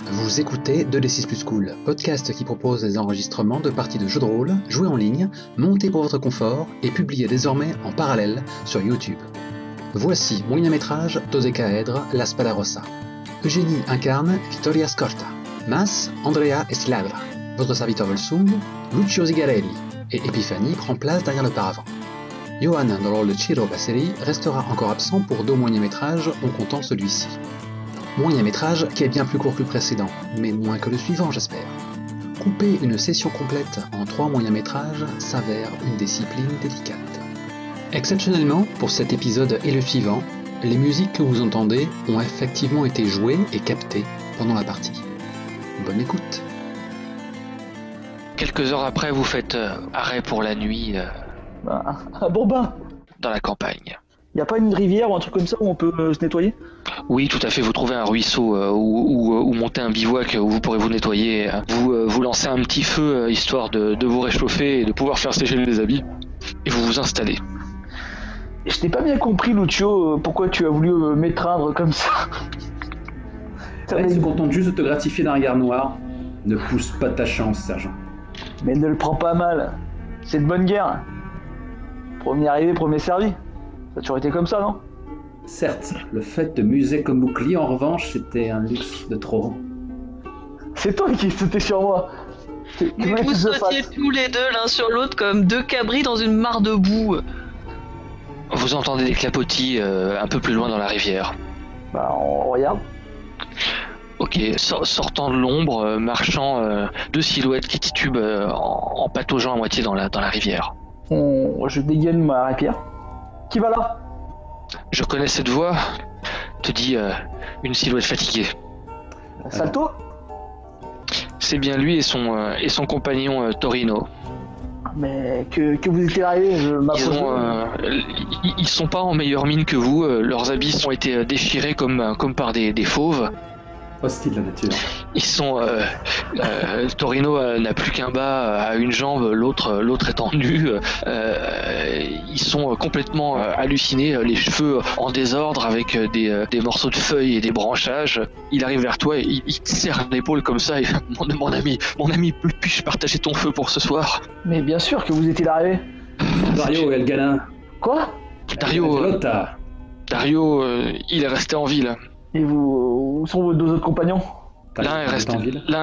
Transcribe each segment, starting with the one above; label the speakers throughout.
Speaker 1: Vous écoutez 2D6 Plus Cool, podcast qui propose des enregistrements de parties de jeux de rôle, joués en ligne, montés pour votre confort et publiés désormais en parallèle sur YouTube. Voici moyen métrage Dodecaèdre, La Spada Rossa. Eugénie incarne Vittoria Scorta, Mas, Andrea Esladra, votre serviteur Volsung, Lucio Zigarelli, et Epiphanie prend place derrière le paravent. Johan, dans le rôle de Ciro Basseri, restera encore absent pour 2 moyens métrages en comptant celui-ci. Moyen métrage qui est bien plus court que le précédent, mais moins que le suivant j'espère. Couper une session complète en 3 moyens métrages s'avère une discipline délicate. Exceptionnellement, pour cet épisode et le suivant, les musiques que vous entendez ont effectivement été jouées et captées pendant la partie. Bonne écoute.
Speaker 2: Quelques heures après, vous faites arrêt pour la nuit
Speaker 3: Un bon bain.
Speaker 2: dans la campagne.
Speaker 3: Y a pas une rivière ou un truc comme ça où on peut se nettoyer?
Speaker 2: Oui, tout à fait, vous trouvez un ruisseau ou montez un bivouac où vous pourrez vous nettoyer. Vous lancez un petit feu histoire de vous réchauffer et de pouvoir faire sécher les habits. Et vous vous installez.
Speaker 3: Je t'ai pas bien compris, Lucio, pourquoi tu as voulu m'étreindre comme ça.
Speaker 4: Il se contente juste de te gratifier d'un regard noir. Ne pousse pas ta chance, sergent.
Speaker 3: Mais ne le prends pas mal. C'est de bonne guerre. Premier arrivé, premier servi. Ça a toujours été comme ça, non?
Speaker 4: Certes, le fait de muser comme bouclier, en revanche, c'était un luxe de trop.
Speaker 3: C'est toi qui sautais sur moi.
Speaker 5: Mais vous sautiez tous les deux l'un sur l'autre comme 2 cabris dans une mare de boue.
Speaker 2: Vous entendez des clapotis un peu plus loin dans la rivière.
Speaker 3: Bah, on regarde.
Speaker 2: Ok, sortant de l'ombre, marchant 2 silhouettes qui titubent en pataugeant à moitié dans la rivière.
Speaker 3: Je dégaine ma rapière. Qui va là?
Speaker 2: Je connais cette voix, te dit une silhouette fatiguée.
Speaker 3: Salto?
Speaker 2: C'est bien lui et son compagnon Torino.
Speaker 3: Mais que vous étiez arrivé, je m'approche.
Speaker 2: Ils sont pas en meilleure mine que vous, leurs habits ont été déchirés comme par des fauves.
Speaker 4: Hostile la nature.
Speaker 2: Ils sont Torino n'a plus qu'un bas à une jambe, l'autre étant nu. Ils sont complètement hallucinés, les cheveux en désordre avec des morceaux de feuilles et des branchages. Il arrive vers toi et il te serre l'épaule comme ça. Et, mon ami, puis-je partager ton feu pour ce soir?
Speaker 3: Mais bien sûr que vous étiez arrivé.
Speaker 4: Dario et El Galin.
Speaker 3: Quoi?
Speaker 2: Dario, il est resté en ville.
Speaker 3: Et où sont vos 2 autres compagnons?
Speaker 2: L'un est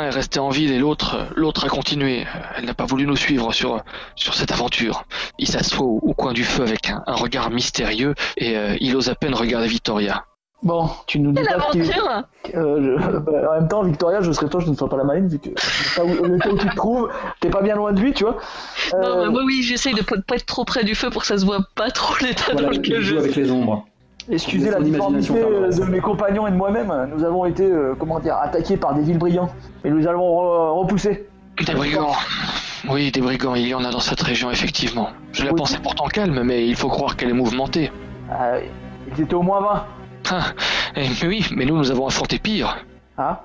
Speaker 2: resté en ville et l'autre a continué. Elle n'a pas voulu nous suivre sur cette aventure. Il s'assoit au coin du feu avec un regard mystérieux et il ose à peine regarder Victoria.
Speaker 3: Bon, tu nous dis
Speaker 5: Quelle
Speaker 3: pas
Speaker 5: aventure!
Speaker 3: en même temps, Victoria, je serais toi, je ne serais pas la maline, vu que le temps où tu te trouves, t'es pas bien loin de lui, tu vois.
Speaker 5: Non, mais moi oui, j'essaye de pas être trop près du feu pour que ça se voit pas trop l'état dans lequel je
Speaker 4: joue avec les ombres.
Speaker 3: Excusez la difformité de mes compagnons et de moi-même, nous avons été, attaqués par des villes brillants, et nous allons repousser.
Speaker 2: Des brigands. Oui, des brigands, il y en a dans cette région, effectivement. Je la pensais pourtant calme, mais il faut croire qu'elle est mouvementée.
Speaker 3: Ils étaient au moins 20.
Speaker 2: Mais oui, mais nous avons affronté pire.
Speaker 3: Ah?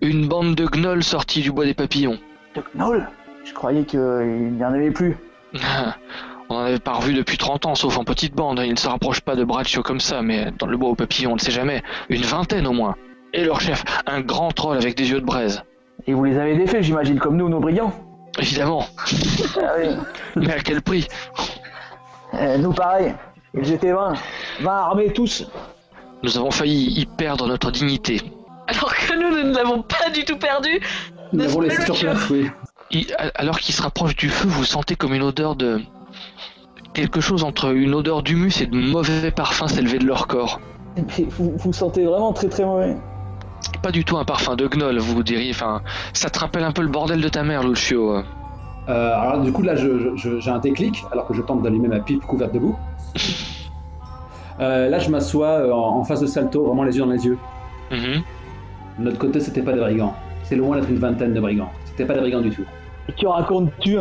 Speaker 2: Une bande de gnolls sortis du bois des papillons.
Speaker 3: De gnolls? Je croyais qu'il n'y en avait plus.
Speaker 2: On en avait pas revu depuis 30 ans, sauf en petite bande. Ils ne se rapprochent pas de Braccio comme ça, mais dans le bois aux papillons, on ne sait jamais. Une vingtaine au moins. Et leur chef, un grand troll avec des yeux de braise.
Speaker 3: Et vous les avez défaits, j'imagine, comme nous, nos brigands?
Speaker 2: Évidemment.
Speaker 3: Ah oui.
Speaker 2: Mais à quel prix?
Speaker 3: Nous pareil. Ils étaient 20 armés tous.
Speaker 2: Nous avons failli y perdre notre dignité.
Speaker 5: Alors que nous ne l'avons pas du tout perdu.
Speaker 4: Nous l'avons laissé sur place, oui.
Speaker 2: Alors qu'ils se rapprochent du feu, vous sentez comme une odeur de... quelque chose entre une odeur d'humus et de mauvais parfums s'élever de leur corps.
Speaker 3: Mais vous sentez vraiment très très mauvais.
Speaker 2: Pas du tout un parfum de gnoll, vous diriez, enfin... Ça te rappelle un peu le bordel de ta mère, Lucio.
Speaker 4: Alors du coup là j'ai un déclic alors que je tente d'allumer ma pipe couverte de boue. Là je m'assois en face de Salto, vraiment les yeux dans les yeux.
Speaker 2: Mm-hmm.
Speaker 4: De notre côté c'était pas des brigands. C'est loin d'être une vingtaine de brigands. C'était pas des brigands du tout.
Speaker 3: Et que racontes-tu?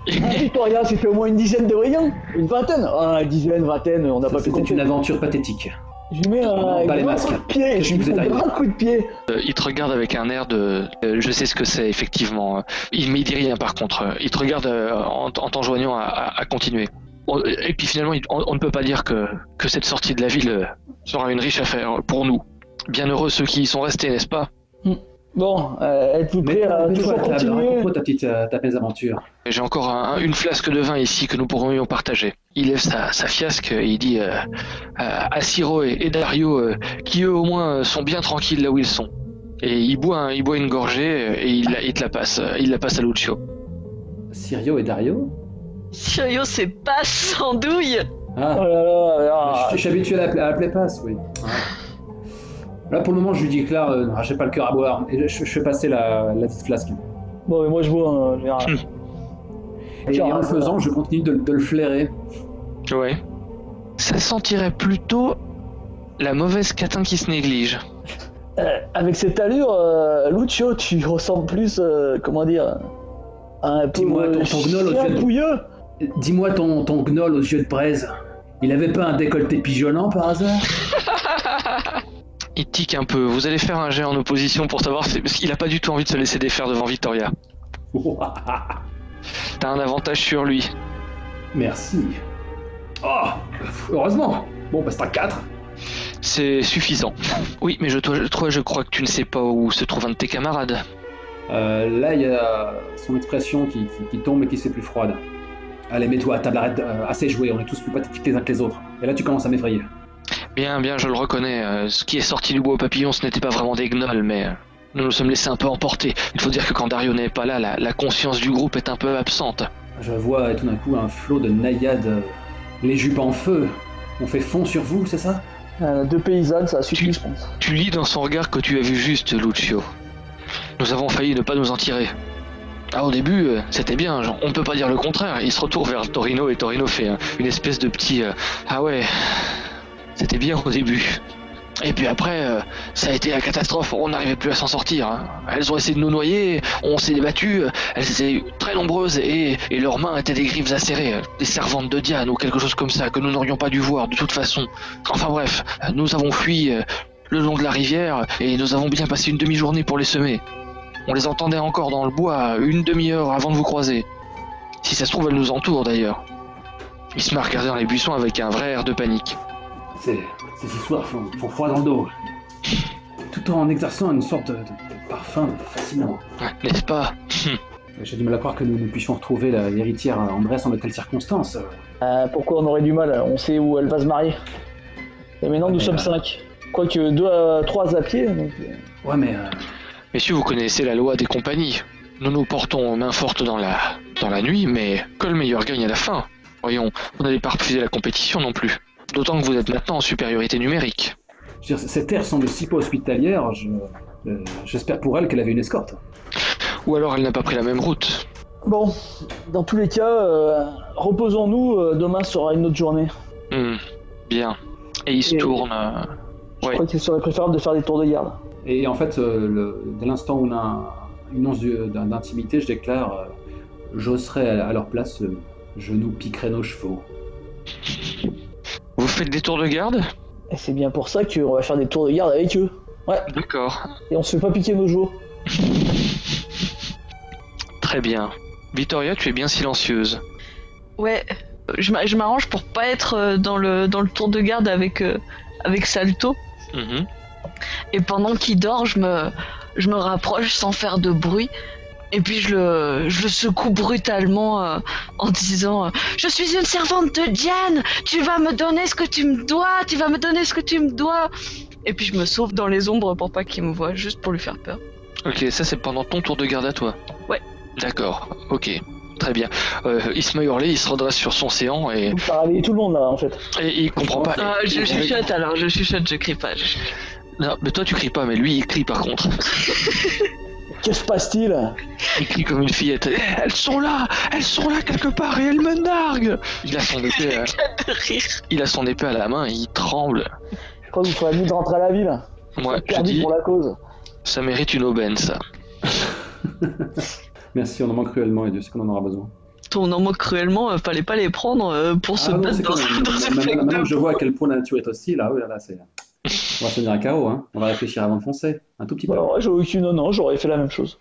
Speaker 3: Victoria, c'était au moins une dizaine de brigands? Une vingtaine? Une dizaine, vingtaine, on n'a pas pu compter.
Speaker 4: C'était une aventure pathétique.
Speaker 3: Je lui mets un grand coup de pied,
Speaker 2: Il te regarde avec un air de... je sais ce que c'est, effectivement. Il me dit rien, par contre. Il te regarde en t'enjoignant à continuer. Et puis finalement, on ne peut pas dire que cette sortie de la ville sera une riche affaire pour nous. Bien heureux ceux qui y sont restés, n'est-ce pas?
Speaker 3: Bon, êtes-vous prêt à toujours continuer?
Speaker 4: Raconte-moi ta mésaventure.
Speaker 2: J'ai encore une flasque de vin ici que nous pourrions partager. Il lève sa fiasque et il dit à Siro et Dario qui eux au moins sont bien tranquilles là où ils sont. Et il boit une gorgée et il te la passe. Il la passe à Lucio.
Speaker 4: Sirio et Dario?
Speaker 5: Sirio, c'est pas sans douille.
Speaker 4: Ah,
Speaker 3: Oh là là,
Speaker 4: je suis habitué à l'appeler passe, oui. Ouais. Là, pour le moment, je lui dis Claire, j'ai pas le cœur à boire. Et je fais passer la petite flasque.
Speaker 3: Bon, mais moi je bois, général.
Speaker 4: Et en le faisant, je continue de le flairer.
Speaker 2: Ouais. Ça sentirait plutôt la mauvaise catin qui se néglige.
Speaker 3: Avec cette allure, Lucio, tu ressembles plus, comment dire, à un peu
Speaker 4: Dis-moi, ton gnôle aux yeux de...
Speaker 3: pouilleux.
Speaker 4: Dis-moi ton gnôle aux yeux de braise. Il avait pas un décolleté pigeonnant par hasard?
Speaker 2: Il tique un peu. Vous allez faire un jet en opposition pour savoir parce qu'il a pas du tout envie de se laisser défaire devant Victoria. T'as un avantage sur lui.
Speaker 4: Merci. Oh, heureusement. Bon, bah c'est un 4.
Speaker 2: C'est suffisant. Oui, mais je crois que tu ne sais pas où se trouve un de tes camarades.
Speaker 4: Là, il y a son expression qui tombe et qui se fait plus froide. Allez, mets-toi à table, arrête, assez joué, on est tous plus pathétiques les uns que les autres. Et là, tu commences à m'effrayer.
Speaker 2: Bien, je le reconnais. Ce qui est sorti du bois au papillon, ce n'était pas vraiment des gnolls, mais nous nous sommes laissés un peu emporter. Il faut dire que quand Dario n'est pas là, la conscience du groupe est un peu absente.
Speaker 4: Je vois tout d'un coup un flot de naïades, les jupes en feu. On fait fond sur vous, c'est ça?
Speaker 3: 2 paysannes, ça suffit, je pense.
Speaker 2: Tu lis dans son regard que tu as vu juste, Lucio. Nous avons failli ne pas nous en tirer. Ah, au début, c'était bien, genre, on ne peut pas dire le contraire. Il se retourne vers Torino et Torino fait une espèce de petit... Ah ouais, c'était bien au début. Et puis après, ça a été la catastrophe, on n'arrivait plus à s'en sortir. Hein. Elles ont essayé de nous noyer, on s'est débattu, elles étaient très nombreuses et leurs mains étaient des griffes acérées, des servantes de Diane ou quelque chose comme ça que nous n'aurions pas dû voir de toute façon. Enfin bref, nous avons fui le long de la rivière et nous avons bien passé une demi-journée pour les semer. On les entendait encore dans le bois une demi-heure avant de vous croiser. Si ça se trouve, elles nous entourent d'ailleurs. Il se met à regarder dans les buissons avec un vrai air de panique.
Speaker 4: Ces histoires font froid dans le dos. Tout en exerçant une sorte de parfum fascinant.
Speaker 2: N'est-ce pas?
Speaker 4: J'ai du mal à croire que nous puissions retrouver l'héritière Andrés en de telles circonstances.
Speaker 3: Pourquoi on aurait du mal? On sait où elle va se marier. Et maintenant, nous sommes 5. Quoique 2 à 3 à pied. Donc...
Speaker 4: Ouais, mais...
Speaker 2: Messieurs, vous connaissez la loi des compagnies. Nous nous portons main forte dans la nuit, mais que le meilleur gagne à la fin. Voyons, vous n'allez pas refuser la compétition non plus. D'autant que vous êtes maintenant en supériorité numérique.
Speaker 4: Je veux dire, cette terre semble si peu hospitalière, j'espère pour elle qu'elle avait une escorte.
Speaker 2: Ou alors elle n'a pas pris la même route.
Speaker 3: Bon, dans tous les cas, reposons-nous, demain sera une autre journée.
Speaker 2: Bien. Et il se tourne...
Speaker 3: Je crois qu'il serait préférable de faire des tours de garde.
Speaker 4: Et en fait, dès l'instant où on a une once d'intimité, je déclare, j'oserais à leur place, je nous piquerai nos chevaux.
Speaker 2: Vous faites des tours de garde?
Speaker 3: Et c'est bien pour ça qu'on va faire des tours de garde avec eux. Ouais.
Speaker 2: D'accord.
Speaker 3: Et on se fait pas piquer nos chevaux.
Speaker 2: Très bien. Victoria, tu es bien silencieuse.
Speaker 5: Ouais, je m'arrange pour pas être dans le tour de garde avec Salto. Et pendant qu'il dort, je me rapproche sans faire de bruit. Et puis je le secoue brutalement en disant je suis une servante de Diane, tu vas me donner ce que tu me dois. Et puis je me sauve dans les ombres pour pas qu'il me voie, juste pour lui faire peur.
Speaker 2: Ok, ça c'est pendant ton tour de garde à toi.
Speaker 5: Ouais.
Speaker 2: D'accord, ok. Très bien. Il se met à hurler, il se redresse sur son séant et...
Speaker 3: Ça a réveillé tout le monde là en fait.
Speaker 2: Et il comprend pas.
Speaker 5: Je chuchote alors, je crie pas.
Speaker 2: Non, mais toi tu cries pas, mais lui il crie par contre.
Speaker 3: Que se passe-t-il?
Speaker 2: Il crie comme une fillette. Elles sont là quelque part et elles me narguent. Il a son épée à la main et il tremble.
Speaker 3: Je crois qu'il faudrait mieux rentrer à la ville.
Speaker 2: Moi, je
Speaker 3: dis pour la cause.
Speaker 2: Ça mérite une aubaine, ça.
Speaker 4: Merci, on en manque cruellement et Dieu sait qu'on en aura besoin.
Speaker 5: On en manque cruellement, fallait pas les prendre pour se battre dans une flaque de
Speaker 4: Maintenant je vois à quel point la nature est hostile, là, c'est... On va se tenir à carreau, hein. On va réfléchir avant de foncer, un tout petit peu.
Speaker 3: Alors, j'aurais fait la même chose.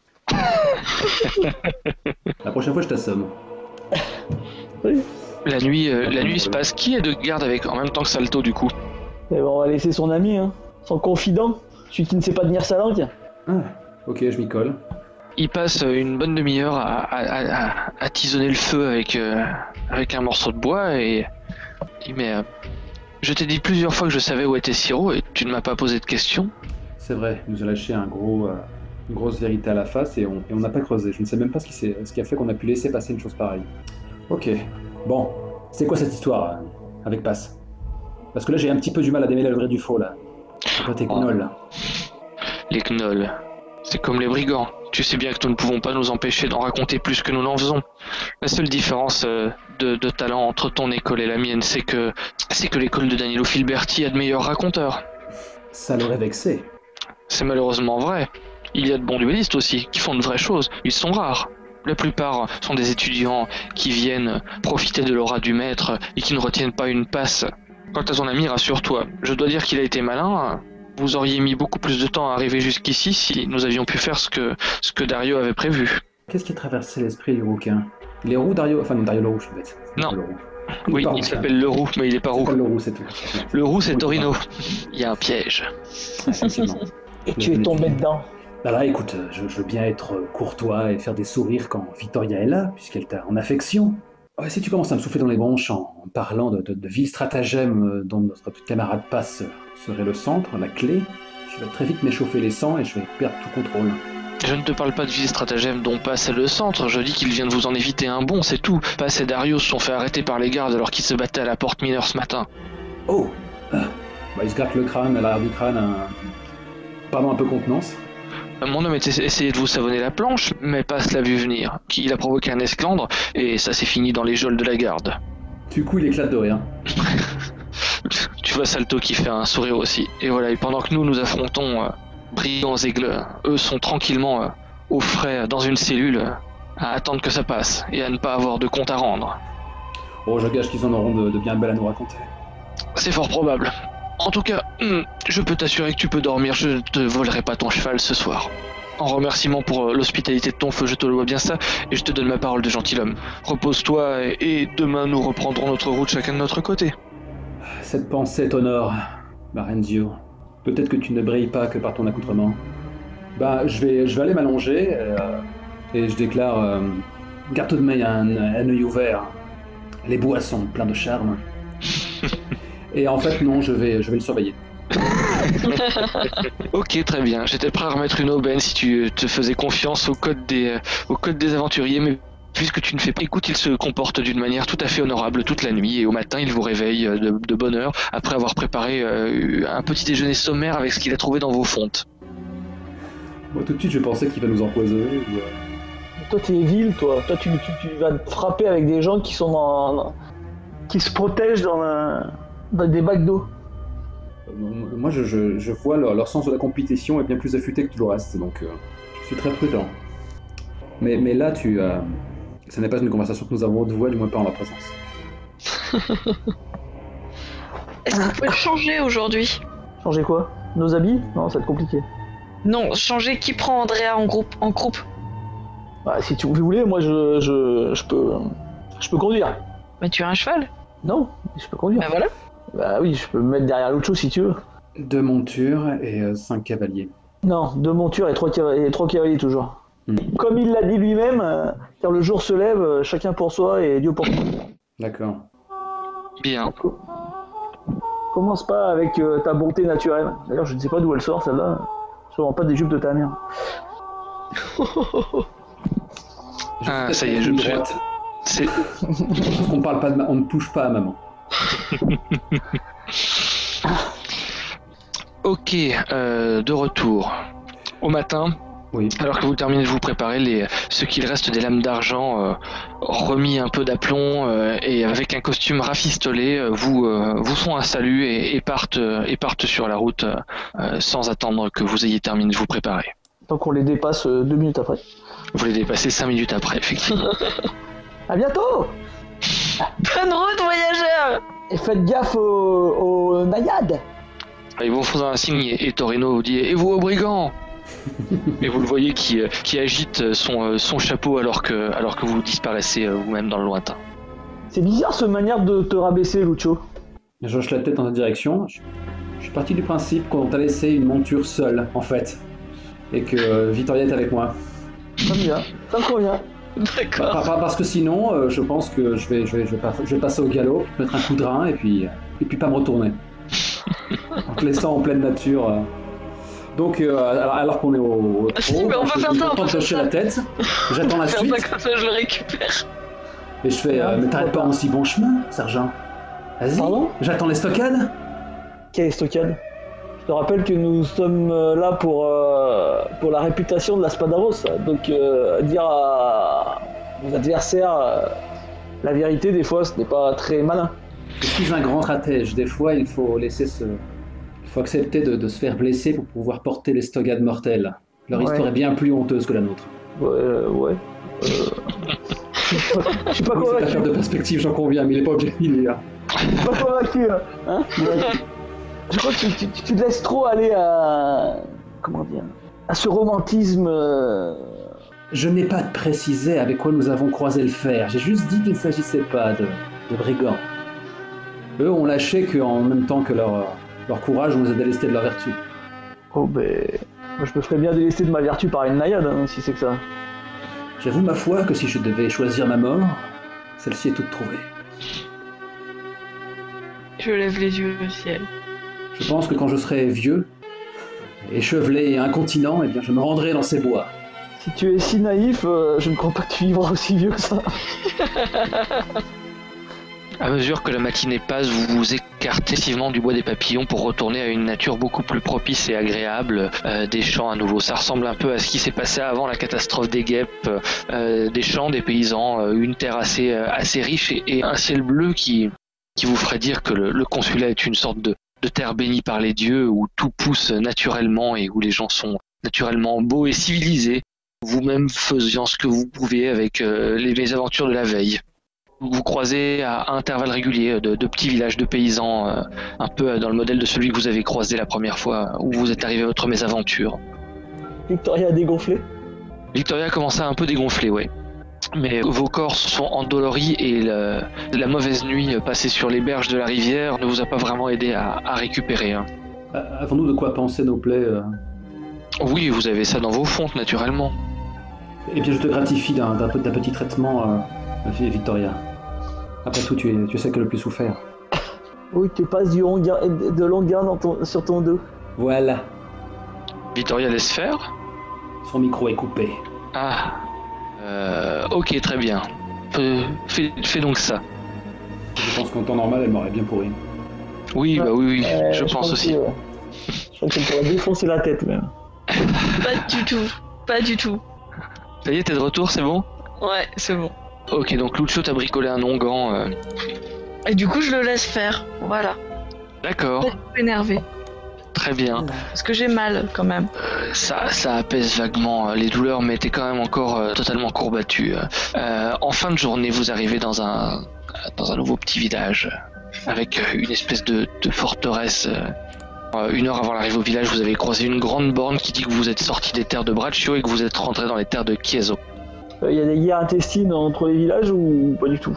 Speaker 4: La prochaine fois, je t'assomme.
Speaker 3: Oui.
Speaker 2: La nuit se passe. Qui est de garde avec en même temps que Salto, du coup?
Speaker 3: Et bon, on va laisser son ami, hein. Son confident, celui qui ne sait pas tenir sa langue.
Speaker 4: Ah, Ok, je m'y colle.
Speaker 2: Il passe une bonne demi-heure à tisonner le feu avec un morceau de bois et mais je t'ai dit plusieurs fois que je savais où était Siro et tu ne m'as pas posé de questions.
Speaker 4: C'est vrai, il nous a lâché une grosse vérité à la face et on n'a pas creusé. Je ne sais même pas ce qui a fait qu'on a pu laisser passer une chose pareille. Ok, bon, c'est quoi cette histoire avec Pass? Parce que là j'ai un petit peu du mal à démêler le vrai du faux là. C'est pas tes gnolls là.
Speaker 2: Les gnolls, c'est comme les brigands. Tu sais bien que nous ne pouvons pas nous empêcher d'en raconter plus que nous n'en faisons. La seule différence de talent entre ton école et la mienne, c'est que l'école de Danilo Filberti a de meilleurs raconteurs.
Speaker 4: Ça l'aurait vexé.
Speaker 2: C'est malheureusement vrai. Il y a de bons duellistes aussi, qui font de vraies choses. Ils sont rares. La plupart sont des étudiants qui viennent profiter de l'aura du maître et qui ne retiennent pas une passe. Quant à ton ami, rassure-toi, je dois dire qu'il a été malin. Vous auriez mis beaucoup plus de temps à arriver jusqu'ici si nous avions pu faire ce que Dario avait prévu.
Speaker 4: Qu'est-ce qui a traversé l'esprit du rouquin? Les roues Dario... Enfin non, Dario Leroux, je suis bête.
Speaker 2: Non. Oui, il s'appelle Leroux, mais il n'est pas roux.
Speaker 4: Leroux, c'est tout.
Speaker 2: Leroux, c'est Torino. Il y a un piège.
Speaker 3: Et tu es tombé dedans.
Speaker 4: Bah là, écoute, je veux bien être courtois et faire des sourires quand Victoria est là, puisqu'elle t'a en affection. Ouais, si tu commences à me souffler dans les bronches en parlant de vils stratagèmes dont notre camarade Pass serait le centre, la clé, je vais très vite m'échauffer les sangs et je vais perdre tout contrôle.
Speaker 2: Je ne te parle pas de vils stratagèmes dont Pass est le centre, je dis qu'il vient de vous en éviter un bon, c'est tout. Pass et Dario se sont fait arrêter par les gardes alors qu'ils se battaient à la porte mineure ce matin.
Speaker 4: Oh bah, il se gratte le crâne, à l'arrière du crâne, pardon, un peu contenance.
Speaker 2: Mon homme essayé de vous savonner la planche, mais Pass l'a vu venir. Il a provoqué un esclandre, et ça s'est fini dans les geôles de la garde.
Speaker 4: Du coup, il éclate de rire.
Speaker 2: Tu vois Salto qui fait un sourire aussi. Et voilà, et pendant que nous affrontons brigands et gleux, eux sont tranquillement au frais dans une cellule, à attendre que ça passe, et à ne pas avoir de compte à rendre.
Speaker 4: Oh, je gage qu'ils en auront de bien belles à nous raconter.
Speaker 2: C'est fort probable. En tout cas, je peux t'assurer que tu peux dormir, je ne te volerai pas ton cheval ce soir. En remerciement pour l'hospitalité de ton feu, je te dois bien ça, et je te donne ma parole de gentilhomme. Repose-toi, et demain nous reprendrons notre route chacun de notre côté.
Speaker 4: Cette pensée t'honore, Marenzio. Peut-être que tu ne brilles pas que par ton accoutrement. Bah, je vais aller m'allonger, et je déclare... garde tout de même un œil ouvert. Les bois sont pleins de charme. Et en fait, non, je vais le surveiller.
Speaker 2: Ok, très bien. J'étais prêt à remettre une aubaine si tu te faisais confiance au code des aventuriers, mais puisque tu ne fais pas, écoute, il se comporte d'une manière tout à fait honorable toute la nuit, et au matin, il vous réveille de bonne heure, après avoir préparé un petit déjeuner sommaire avec ce qu'il a trouvé dans vos fontes.
Speaker 4: Moi, tout de suite, je pensais qu'il va nous empoisonner.
Speaker 3: Toi, t'es vil, toi. Toi, tu vas te frapper avec des gens qui sont qui se protègent dans des bacs d'eau.
Speaker 4: Moi, je vois leur sens de la compétition est bien plus affûté que tout le reste, donc je suis très prudent. Mais là, ce n'est pas une conversation que nous avons haute voix, du moins pas en leur présence.
Speaker 5: Est-ce qu'on peut changer aujourd'hui?
Speaker 3: Changer quoi? Nos habits? Non, ça va être compliqué.
Speaker 5: Non, changer qui prend Andrea en groupe.
Speaker 3: Bah, si vous voulez, moi je peux conduire.
Speaker 5: Mais tu as un cheval?
Speaker 3: Non, je peux conduire.
Speaker 5: Bah voilà.
Speaker 3: Bah oui, je peux me mettre derrière l'autre chose si tu veux.
Speaker 4: 2 montures et 5 cavaliers.
Speaker 3: Non, 2 montures et 3 cavaliers toujours. Comme il l'a dit lui-même, car le jour se lève, chacun pour soi et Dieu pour tout.
Speaker 4: D'accord.
Speaker 2: Bien.
Speaker 3: Commence pas avec ta bonté naturelle. D'ailleurs, je ne sais pas d'où elle sort celle-là. Sûrement pas des jupes de ta mère.
Speaker 2: Ah, ça y est, c'est...
Speaker 4: On ne touche pas à maman.
Speaker 2: Ok, de retour. Au matin,
Speaker 4: oui.
Speaker 2: Alors que vous terminez de vous préparer ce qu'il reste des lames d'argent remis un peu d'aplomb et avec un costume rafistolé, vous font un salut et partent sur la route sans attendre que vous ayez terminé de vous préparer.
Speaker 3: Tant qu'on les dépasse 2 minutes après.
Speaker 2: Vous les dépassez 5 minutes après, effectivement.
Speaker 3: À bientôt!
Speaker 5: Bonne route, voyageurs!
Speaker 3: Et faites gaffe aux naïades!
Speaker 2: Ils vous font un signe et Torino vous dit « Et vous, brigands !» Et vous le voyez qui agite son chapeau alors que vous disparaissez vous-même dans le lointain.
Speaker 3: C'est bizarre cette manière de te rabaisser, Lucio.
Speaker 4: Je hoche la tête dans ta direction. Je suis parti du principe qu'on t'a laissé une monture seule, en fait. et que Vittoria est avec moi.
Speaker 3: Ça me convient.
Speaker 5: D'accord.
Speaker 4: Parce que sinon, je pense que je vais passer au galop, mettre un coup de rein et puis pas me retourner. En te laissant en pleine nature. Donc, alors qu'on est au
Speaker 5: Si, mais on peut faire ça, on peut faire
Speaker 4: hocher
Speaker 5: ça.
Speaker 4: la tête, j'attends la
Speaker 5: Faire
Speaker 4: suite,
Speaker 5: ça comme ça, je le récupère.
Speaker 4: et je fais mais t'arrêtes pas en si bon chemin, sergent. Vas-y,
Speaker 3: Pardon ?
Speaker 4: j'attends les stockades.
Speaker 3: Quelle stockade ? Je te rappelle que nous sommes là pour la réputation de la Spadaros. Donc, dire à nos adversaires la vérité, des fois, ce n'est pas très malin.
Speaker 4: Je suis un grand stratège, des fois il faut accepter de se faire blesser pour pouvoir porter les stockades mortelles. Leur
Speaker 3: Ouais.
Speaker 4: histoire est bien plus honteuse que la nôtre.
Speaker 3: Ouais. Je suis pas
Speaker 4: Oui, c'est
Speaker 3: convaincu.
Speaker 4: affaire de perspective, j'en conviens, mais il est pas obligé. Je
Speaker 3: Je suis pas convaincu. Hein. Je crois que tu te laisses trop aller à... Comment dire ? À ce romantisme...
Speaker 4: Je n'ai pas précisé avec quoi nous avons croisé le fer. J'ai juste dit qu'il ne s'agissait pas de brigands. Eux ont lâché qu'en même temps que leur courage, on les a délestés de leur vertu.
Speaker 3: Oh ben... Moi, je me ferais bien délester de ma vertu par une naïade, hein, si c'est que ça.
Speaker 4: J'avoue ma foi que si je devais choisir ma mort, celle-ci est toute trouvée.
Speaker 5: Je lève les yeux au ciel.
Speaker 4: Je pense que quand je serai vieux, échevelé et incontinent, eh bien je me rendrai dans ces bois.
Speaker 3: Si tu es si naïf, je ne crois pas que tu vivras aussi vieux que ça.
Speaker 2: À mesure que la matinée passe, vous vous écartez passivement du bois des papillons pour retourner à une nature beaucoup plus propice et agréable, des champs à nouveau. Ça ressemble un peu à ce qui s'est passé avant la catastrophe des guêpes, des champs, des paysans, une terre assez riche et un ciel bleu qui vous ferait dire que le consulat est une sorte de terre bénie par les dieux, où tout pousse naturellement et où les gens sont naturellement beaux et civilisés, vous-même faisant ce que vous pouvez avec les mésaventures de la veille. Vous croisez à intervalles réguliers de petits villages de paysans, un peu dans le modèle de celui que vous avez croisé la première fois où vous êtes arrivé à votre mésaventure.
Speaker 3: Victoria a dégonflé.
Speaker 2: Victoria commence à un peu dégonfler, ouais. Mais vos corps sont endoloris et la mauvaise nuit passée sur les berges de la rivière ne vous a pas vraiment aidé à récupérer. Hein.
Speaker 4: Avons-nous de quoi panser nos plaies
Speaker 2: Oui, vous avez ça dans vos fontes, naturellement.
Speaker 4: Eh bien je te gratifie d'un petit traitement, Victoria. Après tout, tu sais que le plus souffert.
Speaker 3: Oui, tu passes de longue garde sur ton dos.
Speaker 4: Voilà,
Speaker 2: Victoria laisse faire.
Speaker 4: son micro est coupé.
Speaker 2: Ah, ok, très bien. Fais donc ça.
Speaker 4: Je pense qu'en temps normal, elle m'aurait bien pourri.
Speaker 2: Oui, bah oui, je pense aussi.
Speaker 3: Je crois qu'elle pourrait défoncer la tête même.
Speaker 5: Pas du tout.
Speaker 2: Ça y est, t'es de retour, c'est bon?
Speaker 5: Ouais, c'est bon.
Speaker 2: Ok, donc Lucio t'a bricolé un onguent.
Speaker 5: Et du coup, je le laisse faire. Voilà.
Speaker 2: D'accord,
Speaker 5: Pas du tout énervé.
Speaker 2: très bien.
Speaker 5: Parce que j'ai mal quand même.
Speaker 2: Ça apaise vaguement les douleurs, mais t'es quand même encore totalement courbattu. En fin de journée, vous arrivez dans un nouveau petit village, avec une espèce de forteresse. 1 heure avant l'arrivée au village, vous avez croisé une grande borne qui dit que vous êtes sorti des terres de Braccio et que vous êtes rentré dans les terres de Chieso.
Speaker 3: Il y a des guerres intestines entre les villages ou pas du tout?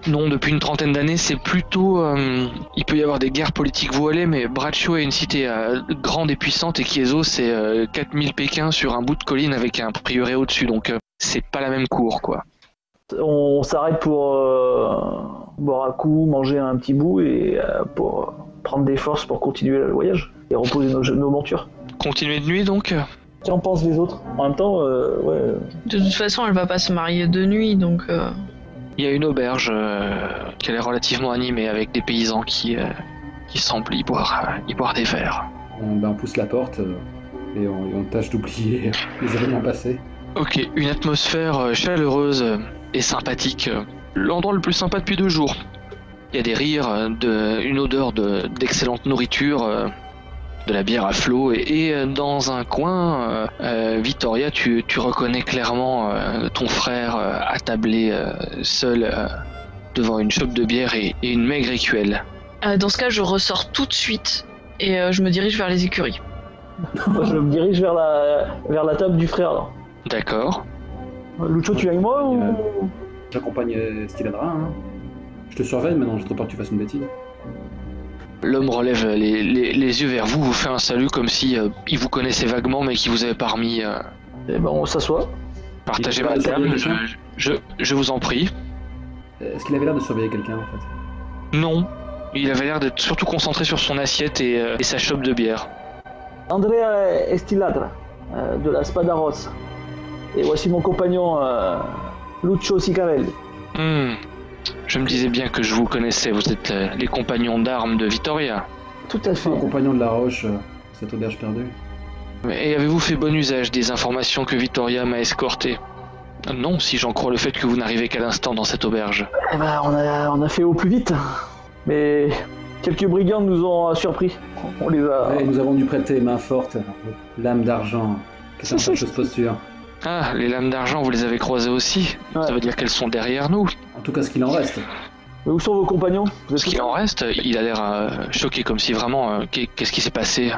Speaker 2: Non, depuis une trentaine d'années, c'est plutôt... il peut y avoir des guerres politiques voilées, mais Braccio est une cité grande et puissante, et Chieso, c'est 4000 Pékins sur un bout de colline avec un prieuré au-dessus, donc c'est pas la même cour, quoi.
Speaker 3: On s'arrête pour boire un coup, manger un petit bout et pour prendre des forces pour continuer le voyage et reposer nos montures.
Speaker 2: Continuez de nuit, donc
Speaker 3: Qu'en pensent les autres? En même temps, ouais...
Speaker 5: De toute façon, elle va pas se marier de nuit, donc...
Speaker 2: Il y a une auberge qui a l'air relativement animée, avec des paysans qui semblent y boire des verres.
Speaker 4: On pousse la porte et on tâche d'oublier les événements passés.
Speaker 2: Ok, une atmosphère chaleureuse et sympathique. L'endroit le plus sympa depuis 2 jours. Il y a des rires, une odeur d'excellente nourriture, de la bière à flot, et dans un coin, Vittoria, tu reconnais clairement ton frère attablé seul devant une chope de bière et une maigre écuelle.
Speaker 5: Dans ce cas, je ressors tout de suite et je me dirige vers les écuries.
Speaker 3: Moi, je me dirige vers la table du frère, alors.
Speaker 2: D'accord.
Speaker 3: Lucio, tu es avec moi ou...
Speaker 4: J'accompagne Stylandra. Hein. Je te surveille maintenant, j'ai trop peur que tu fasses une bêtise.
Speaker 2: L'homme relève les yeux vers vous, vous fait un salut comme si il vous connaissait vaguement mais qu'il vous avait pas remis.
Speaker 3: Eh ben, on s'assoit.
Speaker 2: Partagez ma table, je vous en prie.
Speaker 4: Est-ce qu'il avait l'air de surveiller quelqu'un, en fait?
Speaker 2: Non. Il avait l'air d'être surtout concentré sur son assiette et sa chope de bière.
Speaker 3: Andrea Estiladra, de la Spadaros. Et voici mon compagnon, Lucio Sicarelli.
Speaker 2: Je me disais bien que je vous connaissais, vous êtes les compagnons d'armes de Vittoria.
Speaker 3: Tout à fait.
Speaker 4: Un compagnon de la Roche, cette auberge perdue.
Speaker 2: Et avez-vous fait bon usage des informations que Vittoria m'a escortées? Non, si j'en crois le fait que vous n'arrivez qu'à l'instant dans cette auberge.
Speaker 3: Eh ben, on a fait au plus vite. Mais quelques brigands nous ont surpris. On les a...
Speaker 4: Ouais, nous avons dû prêter main forte, lame d'argent, qui est un peu de chose posture.
Speaker 2: Ah, les lames d'argent, vous les avez croisées aussi?
Speaker 3: Ouais.
Speaker 2: Ça veut dire qu'elles sont derrière nous.
Speaker 4: En tout cas, ce qu'il en reste.
Speaker 3: Mais où sont vos compagnons?
Speaker 2: Ce qu'il en reste, il a l'air choqué, comme si vraiment... qu'est-ce qui s'est passé?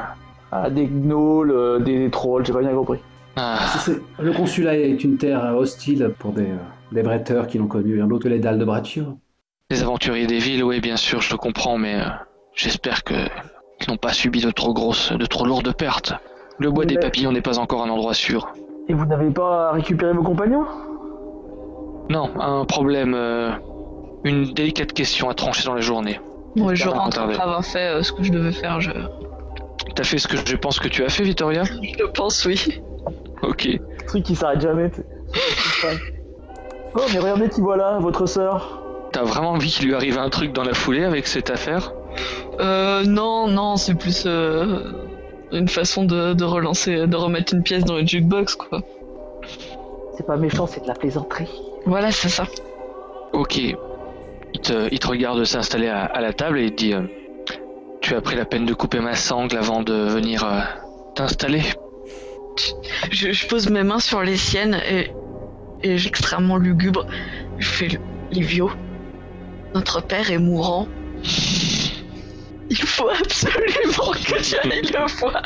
Speaker 3: Ah, des gnolls, des trolls, j'ai pas bien compris.
Speaker 4: Le consulat est une terre hostile pour des bretteurs qui n'ont connu rien d'autre que les dalles de Braccio.
Speaker 2: Les aventuriers des villes, oui, bien sûr, je le comprends, mais j'espère qu'ils n'ont pas subi de trop lourdes pertes. Le bois des papillons n'est pas encore un endroit sûr.
Speaker 3: Et vous n'avez pas récupéré vos compagnons?
Speaker 2: Non, un problème, une délicate question à trancher dans la journée.
Speaker 5: Ouais, je rentre après avoir fait ce que je devais faire.
Speaker 2: T'as fait ce que je pense que tu as fait, Vittoria?
Speaker 5: Je pense, oui.
Speaker 2: Ok.
Speaker 3: Ce truc qui s'arrête jamais. Oh, mais regardez qui voilà, votre sœur.
Speaker 2: T'as vraiment envie qu'il lui arrive un truc dans la foulée avec cette affaire?
Speaker 5: Non, c'est plus une façon de relancer, de remettre une pièce dans le jukebox, quoi.
Speaker 3: C'est pas méchant, c'est de la plaisanterie.
Speaker 5: Voilà, c'est ça.
Speaker 2: Ok. Il te regarde s'installer à la table et il te dit tu as pris la peine de couper ma sangle avant de venir t'installer?
Speaker 5: Je pose mes mains sur les siennes et extrêmement lugubre. Je fais Livio, notre père est mourant. Il faut absolument que j'aille le voir.